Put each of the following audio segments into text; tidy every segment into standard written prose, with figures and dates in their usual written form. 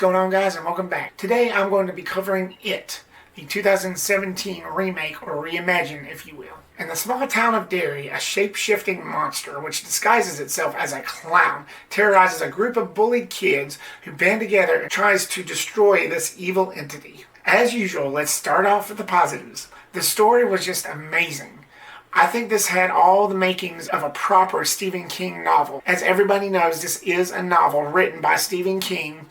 going on, guys, and welcome back. Today I'm going to be covering It, the 2017 remake, or reimagine, if you will. In the small town of Derry, a shape-shifting monster, which disguises itself as a clown, terrorizes a group of bullied kids who band together and tries to destroy this evil entity. As usual, let's start off with the positives. The story was just amazing. I think this had all the makings of a proper Stephen King novel. As everybody knows, this is a novel written by Stephen King.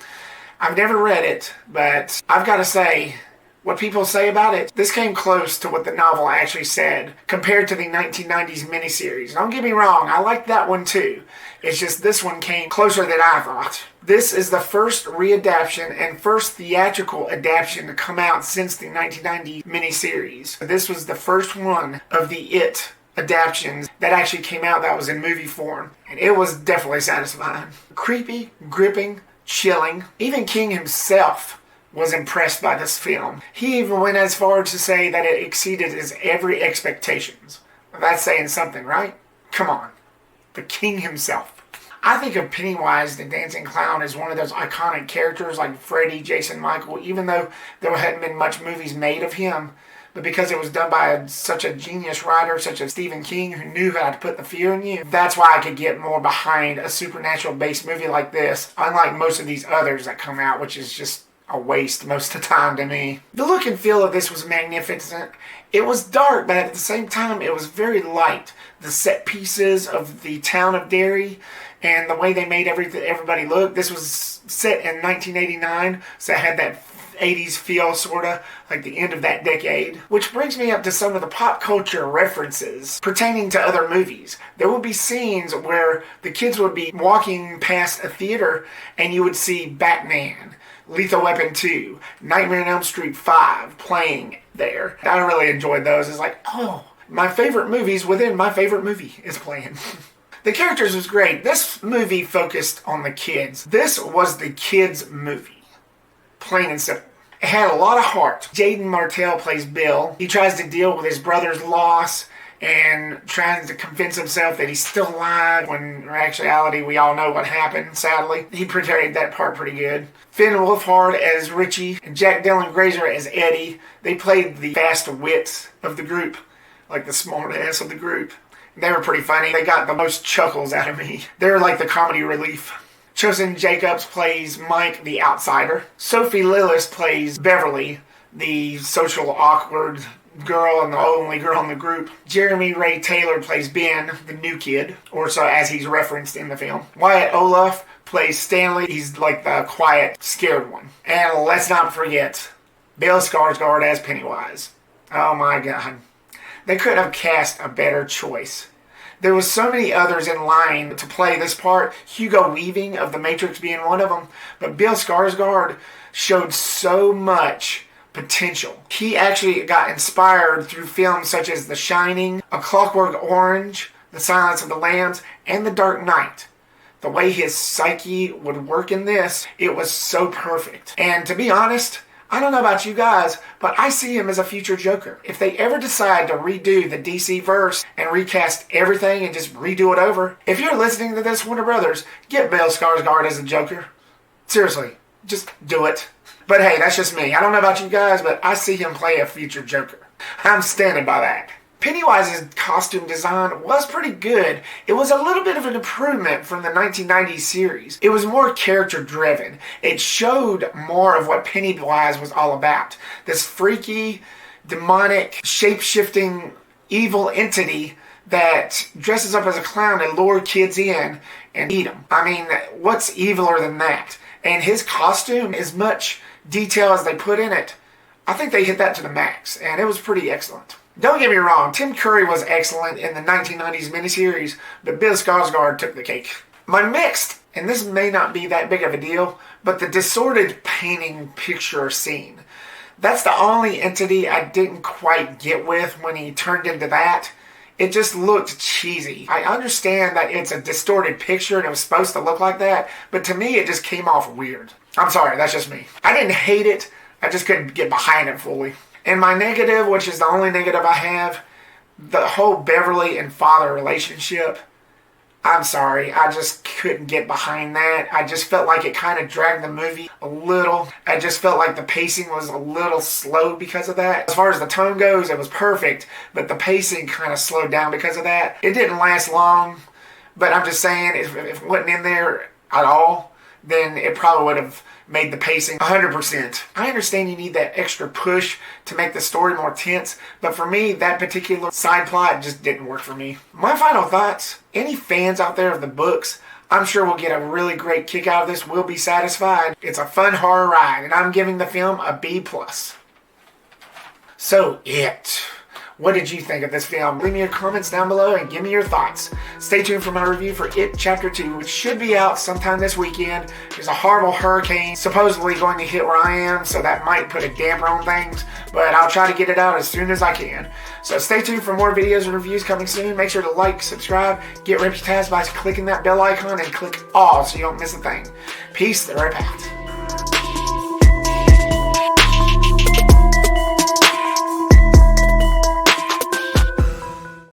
I've never read it, but I've got to say, what people say about it, this came close to what the novel actually said compared to the 1990s miniseries. Don't get me wrong, I liked that one too. It's just this one came closer than I thought. This is the first readaptation and first theatrical adaptation to come out since the 1990 miniseries. This was the first one of the It adaptations that actually came out that was in movie form. And it was definitely satisfying. Creepy, gripping, chilling. Even King himself was impressed by this film. He even went as far as to say that it exceeded his every expectations. That's saying something, right? Come on. The King himself. I think of Pennywise the Dancing Clown as one of those iconic characters like Freddy, Jason, Michael, even though there hadn't been much movies made of him. But because it was done by such a genius writer, such as Stephen King, who knew how to put the fear in you, that's why I could get more behind a supernatural-based movie like this, unlike most of these others that come out, which is just a waste most of the time to me. The look and feel of this was magnificent. It was dark, but at the same time, it was very light. The set pieces of the town of Derry and the way they made everybody look. This was set in 1989, so it had that 80s feel, sort of, like the end of that decade. Which brings me up to some of the pop culture references pertaining to other movies. There would be scenes where the kids would be walking past a theater and you would see Batman, Lethal Weapon 2, Nightmare on Elm Street 5 playing there. I really enjoyed those. It's like, oh, my favorite movies within my favorite movie is playing. The characters was great. This movie focused on the kids. This was the kids' movie. Plain and simple. It had a lot of heart. Jaeden Martell plays Bill. He tries to deal with his brother's loss and tries to convince himself that he's still alive, when in actuality we all know what happened, sadly. He portrayed that part pretty good. Finn Wolfhard as Richie and Jack Dylan Grazer as Eddie. They played the fast wits of the group, like the smart ass of the group. They were pretty funny. They got the most chuckles out of me. They were like the comedy relief. Chosen Jacobs plays Mike, the outsider. Sophia Lillis plays Beverly, the social awkward girl and the only girl in the group. Jeremy Ray Taylor plays Ben, the new kid, or so as he's referenced in the film. Wyatt Oleff plays Stanley. He's like the quiet, scared one. And let's not forget Bill Skarsgård as Pennywise. Oh my God. They couldn't have cast a better choice. There was so many others in line to play this part, Hugo Weaving of The Matrix being one of them, but Bill Skarsgård showed so much potential. He actually got inspired through films such as The Shining, A Clockwork Orange, The Silence of the Lambs, and The Dark Knight. The way his psyche would work in this, it was so perfect. And to be honest, I don't know about you guys, but I see him as a future Joker. If they ever decide to redo the DC verse and recast everything and just redo it over, if you're listening to this, Warner Brothers, get Bill Skarsgård as a Joker. Seriously, just do it. But hey, that's just me. I don't know about you guys, but I see him play a future Joker. I'm standing by that. Pennywise's costume design was pretty good. It was a little bit of an improvement from the 1990s series. It was more character-driven. It showed more of what Pennywise was all about. This freaky, demonic, shape-shifting, evil entity that dresses up as a clown and lure kids in and eat them. I mean, what's eviler than that? And his costume, as much detail as they put in it, I think they hit that to the max, and it was pretty excellent. Don't get me wrong, Tim Curry was excellent in the 1990s miniseries, but Bill Skarsgård took the cake. My mixed, and this may not be that big of a deal, but the distorted painting picture scene. That's the only entity I didn't quite get with when he turned into that. It just looked cheesy. I understand that it's a distorted picture and it was supposed to look like that, but to me it just came off weird. I'm sorry, that's just me. I didn't hate it, I just couldn't get behind it fully. And my negative, which is the only negative I have, the whole Beverly and father relationship, I'm sorry, I just couldn't get behind that. I just felt like it kind of dragged the movie a little. I just felt like the pacing was a little slow because of that. As far as the tone goes, it was perfect, but the pacing kind of slowed down because of that. It didn't last long, but I'm just saying, if it wasn't in there at all, then it probably would have made the pacing 100%. I understand you need that extra push to make the story more tense, but for me, that particular side plot just didn't work for me. My final thoughts: any fans out there of the books, I'm sure will get a really great kick out of this, will be satisfied. It's a fun horror ride, and I'm giving the film a B+. So, It. What did you think of this film? Leave me your comments down below and give me your thoughts. Stay tuned for my review for It Chapter 2, which should be out sometime this weekend. There's a horrible hurricane supposedly going to hit where I am, so that might put a damper on things, but I'll try to get it out as soon as I can. So stay tuned for more videos and reviews coming soon. Make sure to like, subscribe, get reputized by clicking that bell icon, and click all so you don't miss a thing. Peace, the Rip out.